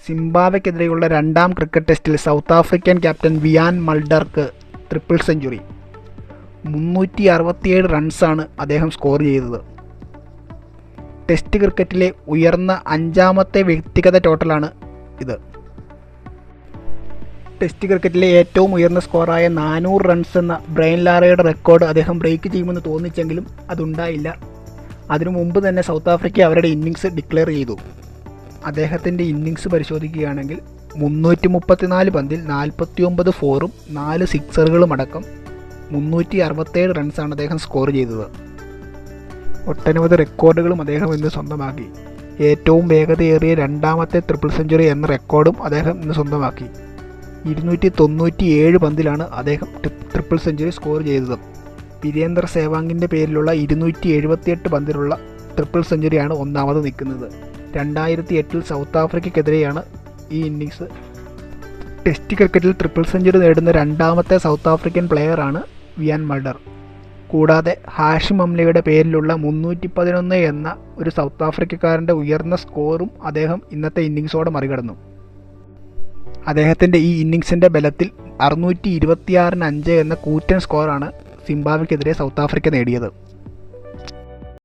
സിംബാബ്വെക്കെതിരെയുള്ള രണ്ടാം ക്രിക്കറ്റ് ടെസ്റ്റിൽ South African captain Ian മൾഡർക്ക് ട്രിപ്പിൾ സെഞ്ചുറി. 367 റൺസാണ് അദ്ദേഹം സ്കോർ ചെയ്തത്. ടെസ്റ്റ് ക്രിക്കറ്റിലെ ഉയർന്ന 5ാമത്തെ വ്യക്തിഗത ടോട്ടലാണ് ഇത്. ടെസ്റ്റ് ക്രിക്കറ്റിലെ ഏറ്റവും ഉയർന്ന സ്കോറായ 400 റൺസ് എന്ന ബ്രയൻ ലാറയുടെ റെക്കോർഡ് അദ്ദേഹം ബ്രേക്ക് ചെയ്യുമെന്ന് തോന്നിച്ചെങ്കിലും അതുണ്ടായില്ല. അതിനു മുമ്പ് തന്നെ സൗത്ത് ആഫ്രിക്ക അവരുടെ ഇന്നിങ്സ് ഡിക്ലെയർ ചെയ്തു. അദ്ദേഹത്തിൻ്റെ ഇന്നിങ്സ് പരിശോധിക്കുകയാണെങ്കിൽ 334 പന്തിൽ 49 ഫോറും 4 സിക്സറുകളും അടക്കം 367 റൺസാണ് അദ്ദേഹം സ്കോർ ചെയ്തത്. ഒട്ടനവധി റെക്കോർഡുകളും അദ്ദേഹം ഇന്ന് സ്വന്തമാക്കി. ഏറ്റവും വേഗതയേറിയ 2ാമത്തെ ട്രിപ്പിൾ സെഞ്ചുറി എന്ന റെക്കോർഡും അദ്ദേഹം ഇന്ന് സ്വന്തമാക്കി. 297 പന്തിലാണ് അദ്ദേഹം ട്രിപ്പിൾ സെഞ്ചുറി സ്കോർ ചെയ്തത്. വീരേന്ദർ സേവാങ്ങിൻ്റെ പേരിലുള്ള 278 പന്തിലുള്ള ട്രിപ്പിൾ സെഞ്ചുറിയാണ് ഒന്നാമത് നിൽക്കുന്നത്. 2008 സൗത്ത് ആഫ്രിക്കയ്ക്കെതിരെയാണ് ഈ ഇന്നിങ്സ്. ടെസ്റ്റ് ക്രിക്കറ്റിൽ ട്രിപ്പിൾ സെഞ്ചുറി നേടുന്ന 2ാമത്തെ സൗത്ത് ആഫ്രിക്കൻ പ്ലെയറാണ് ഇയാൻ മൾഡർ. കൂടാതെ ഹാഷിം അംലയുടെ പേരിലുള്ള 311 എന്ന ഒരു സൗത്ത് ആഫ്രിക്കക്കാരൻ്റെ ഉയർന്ന സ്കോറും അദ്ദേഹം ഇന്നത്തെ ഇന്നിങ്സോടെ മറികടന്നു. അദ്ദേഹത്തിൻ്റെ ഈ ഇന്നിങ്സിൻ്റെ ബലത്തിൽ 626-5 എന്ന കൂറ്റൻ സ്കോറാണ് സിംബാബ്വെക്കെതിരെ സൗത്ത് ആഫ്രിക്ക നേടിയത്.